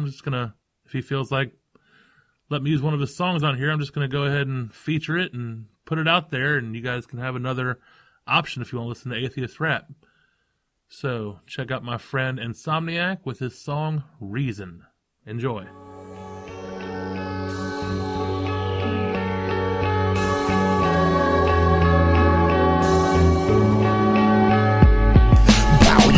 just going to, if he feels like, let me use one of his songs on here, I'm just going to go ahead and feature it and put it out there, and you guys can have another option if you want to listen to atheist rap. So check out my friend Ensomniak with his song Reason. Enjoy.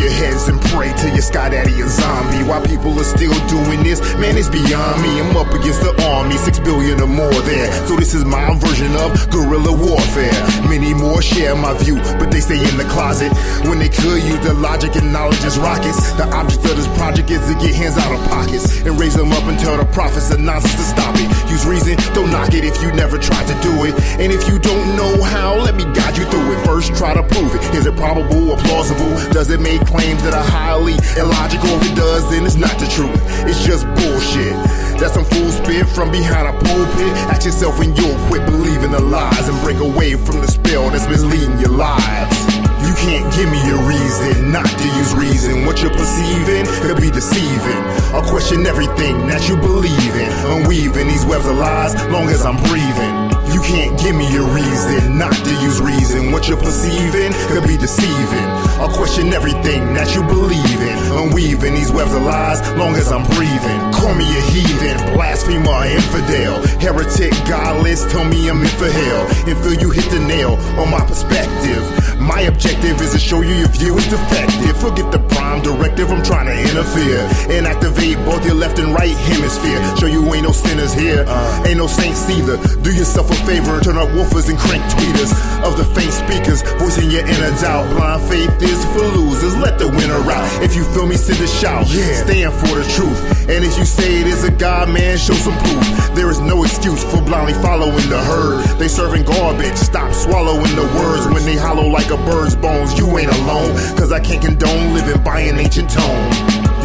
Your heads and pray till your Sky Daddy a zombie. While people are still doing this, man, it's beyond me. I'm up against the army, 6 billion or more there. So this is my version of guerrilla warfare. Many more share my view, but they stay in the closet when they could use the logic and knowledge as rockets. The object of this project is to get hands out of pockets and raise them up and tell the prophets of nonsense to stop it. Use reason, don't knock it if you never tried to do it. And if you don't know how, let me guide you through it. First, try to prove it. Is it probable or plausible? Does it make claims that are highly illogical? If it does, then it's not the truth. It's just bullshit. That's some fool spit from behind a pulpit. Ask yourself when you'll quit believing the lies and break away from the spell that's misleading your lives. You can't give me a reason not to use reason. What you're perceiving could be deceiving. I'll question everything that you believe in, unweaving these webs of lies long as I'm breathing. You can't give me a reason not to use reason. What you're perceiving could be deceiving. I'll question everything that you believe in, unweaving these webs of lies long as I'm breathing. Call me a heathen, blasphemer, infidel, heretic, godless, tell me I'm in for hell. And feel you hit the nail on my perspective. My objective is to show you your view is defective. Forget the prime directive, I'm trying to interfere and activate both your left and right hemisphere. Show you ain't no sinners here, ain't no saints either. Do yourself a favor, turn up woofers and crank tweeters of the faint speakers, voicing your inner doubt. Blind faith is for losers, let the winner out. If you feel me, send a shout, stand for the truth. And if you say it is a God, man, show some proof. There is no excuse for blindly following the herd. They serving garbage, stop swallowing the words when they hollow like a bird's bones. You ain't alone, cause I can't condone living by an ancient tone.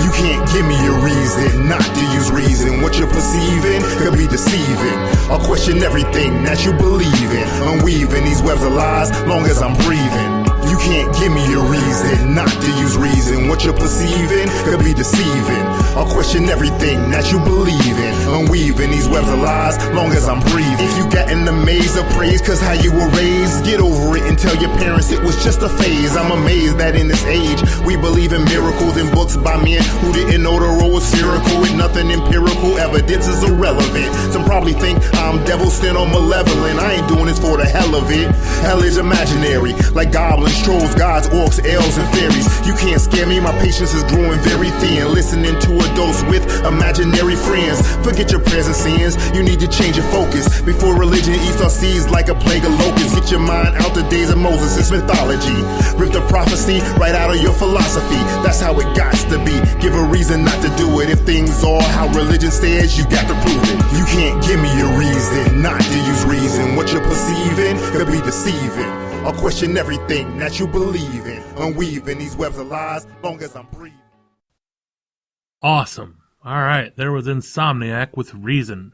You can't give me a reason not to use reason. What you're perceiving could be deceiving. I'll question everything that you believe in, unweaving these webs of lies long as I'm breathing. You can't give me a reason not to use reason. What you're perceiving could be deceiving. I'll question everything that you believe in, unweaving these webs of lies long as I'm breathing. If you got in the maze of praise cause how you were raised, get over it and tell your parents it was just a phase. I'm amazed that in this age we believe in miracles and books by men who didn't know the road was spherical with nothing empirical. Evidence is irrelevant. Some probably think I'm devil sent or malevolent. I ain't doing this for the hell of it. Hell is imaginary, like goblins, trolls, gods, orcs, elves, and fairies. You can't scare me, my patience is growing very thin. Listening to adults with imaginary friends. Forget your prayers and sins, you need to change your focus before religion eats our seeds like a plague of locusts. Get your mind out the days of Moses, it's mythology. Rip the prophecy right out of your philosophy. That's how it got to be. Give a reason not to do it. If things are how religion says, you got to prove it. You can't give me a reason not to use reason. What you're perceiving could be deceiving. I'll question everything that you believe in, unweaving these webs of lies long as I'm breathing. Awesome. All right, there was Ensomniak with Reason.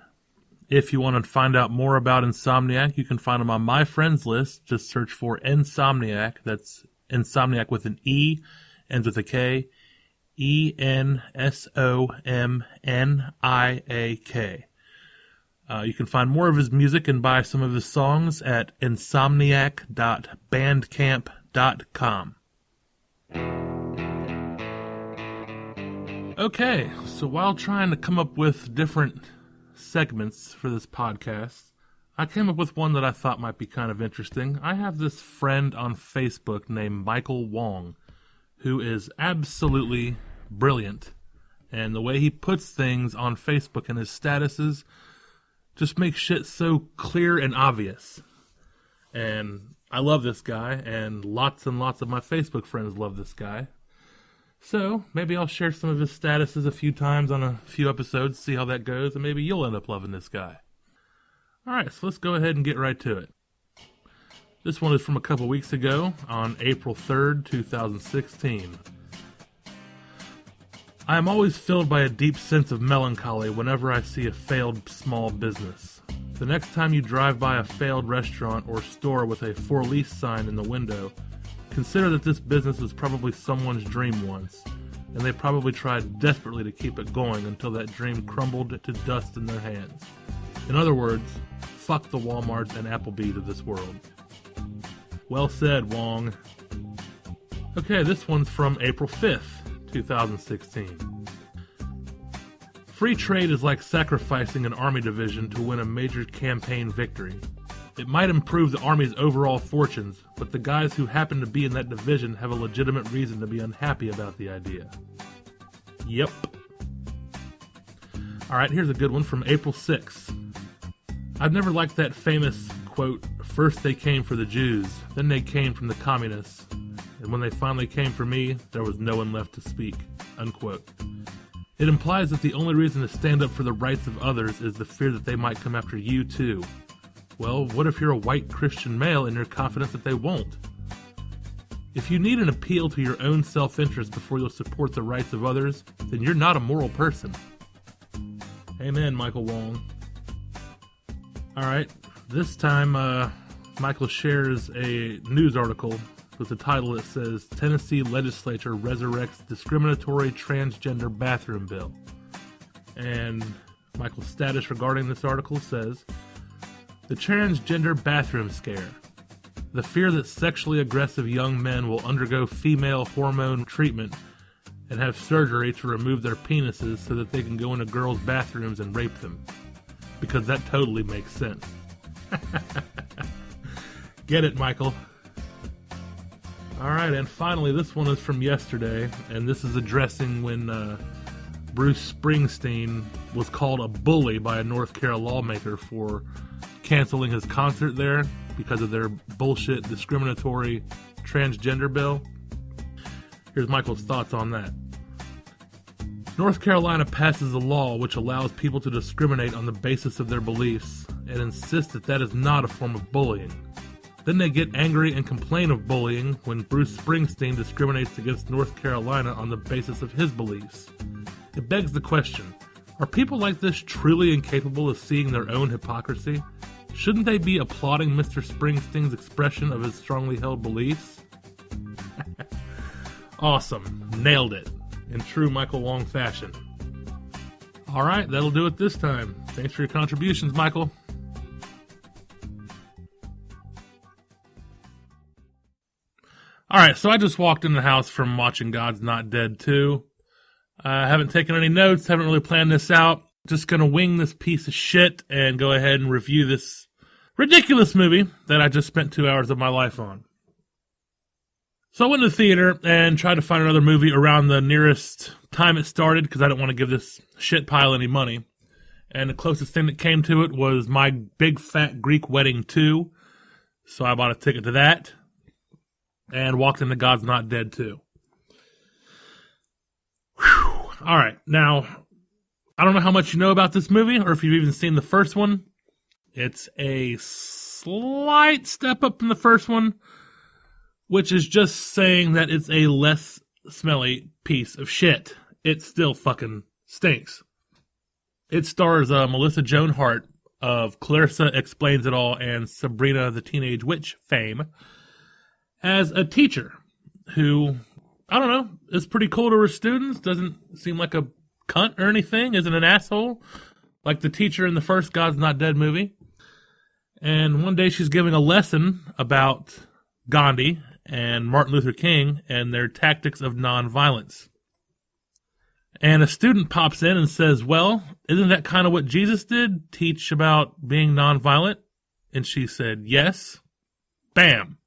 If you want to find out more about Ensomniak, you can find him on my friends list. Just search for Ensomniak. That's Ensomniak with an E, ends with a K. Ensomniak. You can find more of his music and buy some of his songs at ensomniak.bandcamp.com. Okay, so while trying to come up with different segments for this podcast, I came up with one that I thought might be kind of interesting. I have this friend on Facebook named Michael Wong, who is absolutely brilliant. And the way he puts things on Facebook and his statuses just makes shit so clear and obvious. And I love this guy, and lots of my Facebook friends love this guy. So maybe I'll share some of his statuses a few times on a few episodes, see how that goes, and maybe you'll end up loving this guy. Alright, so let's go ahead and get right to it. This one is from a couple weeks ago, on April 3rd, 2016. I am always filled by a deep sense of melancholy whenever I see a failed small business. The next time you drive by a failed restaurant or store with a for lease sign in the window, consider that this business was probably someone's dream once, and they probably tried desperately to keep it going until that dream crumbled to dust in their hands. In other words, fuck the Walmarts and Applebee's of this world. Well said, Wong. Okay, this one's from April 5th, 2016. Free trade is like sacrificing an army division to win a major campaign victory. It might improve the army's overall fortunes, but the guys who happen to be in that division have a legitimate reason to be unhappy about the idea. Yep. Alright, here's a good one from April 6th. I've never liked that famous, quote, first they came for the Jews, then they came from the communists, and when they finally came for me, there was no one left to speak, unquote. It implies that the only reason to stand up for the rights of others is the fear that they might come after you too. Well, what if you're a white Christian male and you're confident that they won't? If you need an appeal to your own self-interest before you'll support the rights of others, then you're not a moral person. Amen, Michael Wong. Alright, this time Michael shares a news article with the title that says, Tennessee Legislature Resurrects Discriminatory Transgender Bathroom Bill. And Michael's status regarding this article says, the transgender bathroom scare. The fear that sexually aggressive young men will undergo female hormone treatment and have surgery to remove their penises so that they can go into girls' bathrooms and rape them. Because that totally makes sense. Get it, Michael. Alright, and finally, this one is from yesterday, and this is addressing when Bruce Springsteen was called a bully by a North Carolina lawmaker for canceling his concert there because of their bullshit discriminatory transgender bill. Here's Michael's thoughts on that. North Carolina passes a law which allows people to discriminate on the basis of their beliefs and insists that that is not a form of bullying. Then they get angry and complain of bullying when Bruce Springsteen discriminates against North Carolina on the basis of his beliefs. It begs the question, are people like this truly incapable of seeing their own hypocrisy? Shouldn't they be applauding Mr. Springsteen's expression of his strongly held beliefs? Awesome. Nailed it. In true Michael Wong fashion. Alright, that'll do it this time. Thanks for your contributions, Michael. Alright, so I just walked in the house from watching God's Not Dead 2. I haven't taken any notes, haven't really planned this out. Just gonna wing this piece of shit and go ahead and review this ridiculous movie that I just spent 2 hours of my life on. So I went to the theater and tried to find another movie around the nearest time it started because I didn't want to give this shit pile any money. And the closest thing that came to it was My Big Fat Greek Wedding 2. So I bought a ticket to that and walked into God's Not Dead 2. Whew. All right, now, I don't know how much you know about this movie or if you've even seen the first one. It's a slight step up from the first one, which is just saying that it's a less smelly piece of shit. It still fucking stinks. It stars Melissa Joan Hart of Clarissa Explains It All and Sabrina the Teenage Witch fame as a teacher who, I don't know, is pretty cool to her students, doesn't seem like a cunt or anything, isn't an asshole, like the teacher in the first God's Not Dead movie. And one day she's giving a lesson about Gandhi and Martin Luther King and their tactics of nonviolence. And a student pops in and says, well, isn't that kind of what Jesus did? Teach about being nonviolent? And she said, yes. Bam.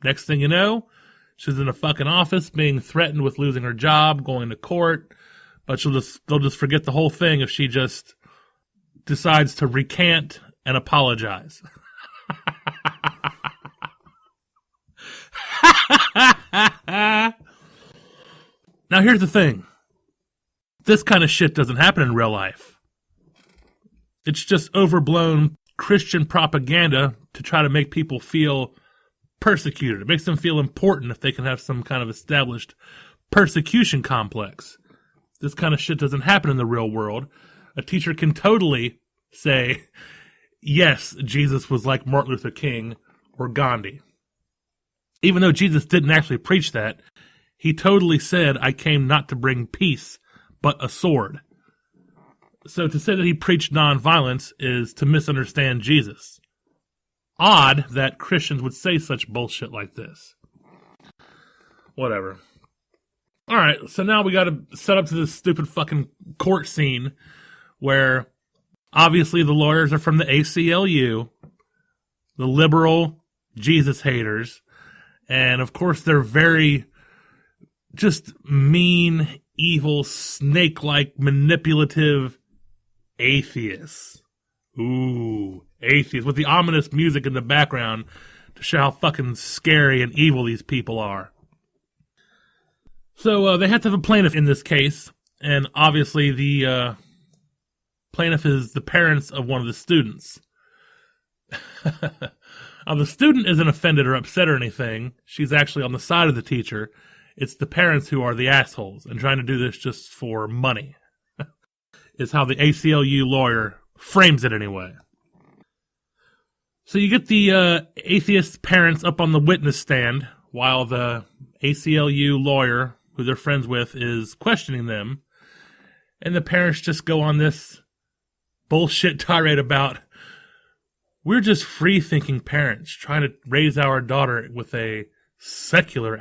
Next thing you know, she's in a fucking office being threatened with losing her job, going to court, but they'll just forget the whole thing if she just decides to recant and apologize. Now here's the thing. This kind of shit doesn't happen in real life. It's just overblown Christian propaganda to try to make people feel persecuted. It makes them feel important if they can have some kind of established persecution complex. This kind of shit doesn't happen in the real world. A teacher can totally say, yes, Jesus was like Martin Luther King or Gandhi. Even though Jesus didn't actually preach that, He totally said, I came not to bring peace, but a sword. So to say that he preached nonviolence is to misunderstand Jesus. Odd that Christians would say such bullshit like this. Whatever. Alright, so now we gotta set up to this stupid fucking court scene where obviously the lawyers are from the ACLU, the liberal Jesus haters, and of course they're very just mean, evil, snake-like, manipulative atheists. Ooh, atheists, with the ominous music in the background to show how fucking scary and evil these people are. So they have to have a plaintiff in this case, and obviously the plaintiff is the parents of one of the students. Now, the student isn't offended or upset or anything. She's actually on the side of the teacher. It's the parents who are the assholes and trying to do this just for money. Is how the ACLU lawyer frames it anyway. So you get the atheist parents up on the witness stand while the ACLU lawyer, who they're friends with, is questioning them. And the parents just go on this bullshit tirade about, we're just free-thinking parents trying to raise our daughter with a secular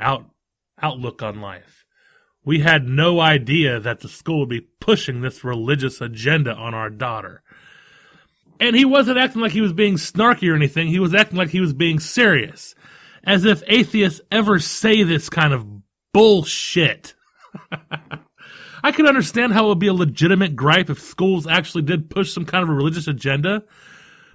outlook on life. We had no idea that the school would be pushing this religious agenda on our daughter. And he wasn't acting like he was being snarky or anything. He was acting like he was being serious. As if atheists ever say this kind of bullshit. I could understand how it would be a legitimate gripe if schools actually did push some kind of a religious agenda,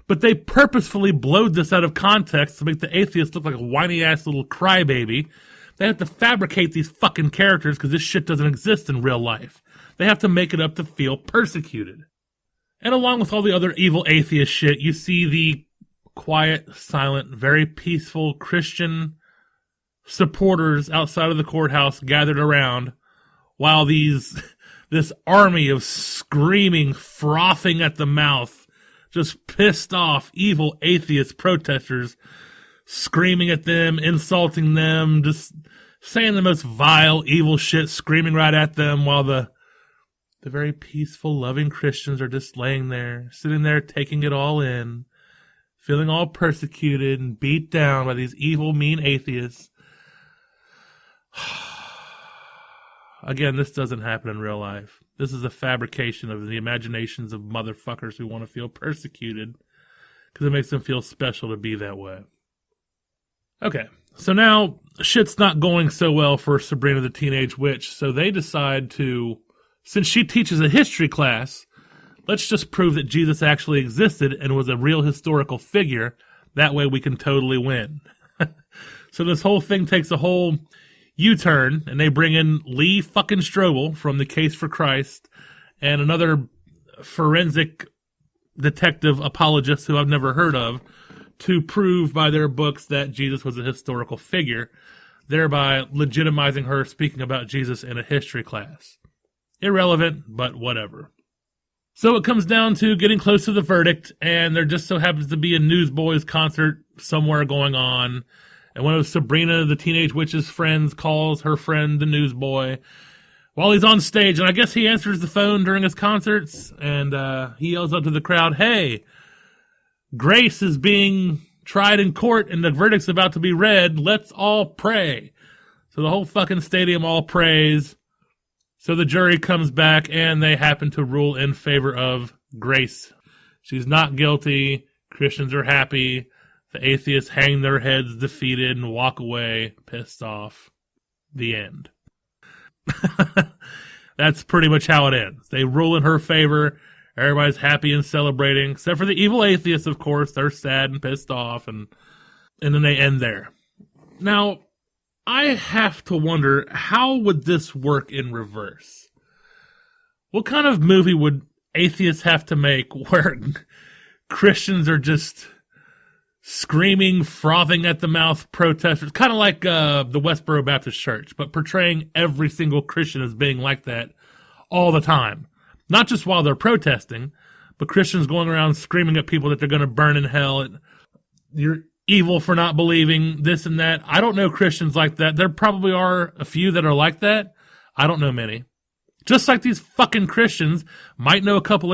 but they purposefully blowed this out of context to make the atheist look like a whiny-ass little crybaby. They have to fabricate these fucking characters because this shit doesn't exist in real life. They have to make it up to feel persecuted. And along with all the other evil atheist shit, you see the quiet, silent, very peaceful Christian supporters outside of the courthouse gathered around while this army of screaming, frothing at the mouth, just pissed off evil atheist protesters screaming at them, insulting them, just saying the most vile, evil shit, screaming right at them while the very peaceful, loving Christians are just laying there, sitting there taking it all in, feeling all persecuted and beat down by these evil, mean atheists. Again, this doesn't happen in real life. This is a fabrication of the imaginations of motherfuckers who want to feel persecuted because it makes them feel special to be that way. Okay, so now shit's not going so well for Sabrina the Teenage Witch, so they decide to, since she teaches a history class, let's just prove that Jesus actually existed and was a real historical figure. That way we can totally win. So this whole thing takes a whole U-turn, and they bring in Lee fucking Strobel from The Case for Christ and another forensic detective apologist who I've never heard of to prove by their books that Jesus was a historical figure, thereby legitimizing her speaking about Jesus in a history class. Irrelevant, but whatever. So it comes down to getting close to the verdict, and there just so happens to be a Newsboys concert somewhere going on, and one of Sabrina the Teenage Witch's friends calls her friend the newsboy while he's on stage, and I guess he answers the phone during his concerts, and he yells out to the crowd, "Hey, Grace is being tried in court, and the verdict's about to be read. Let's all pray." So the whole fucking stadium all prays. So the jury comes back, and they happen to rule in favor of Grace. She's not guilty. Christians are happy. The atheists hang their heads defeated and walk away pissed off. The end. That's pretty much how it ends. They rule in her favor. Everybody's happy and celebrating, except for the evil atheists, of course. They're sad and pissed off, and then they end there. Now, I have to wonder, how would this work in reverse? What kind of movie would atheists have to make where Christians are just screaming, frothing at the mouth protesters, kind of like the Westboro Baptist Church, but portraying every single Christian as being like that all the time? Not just while they're protesting, but Christians going around screaming at people that they're going to burn in hell. evil for not believing this and that. I don't know Christians like that. There probably are a few that are like that. I don't know many. Just like these fucking Christians might know a couple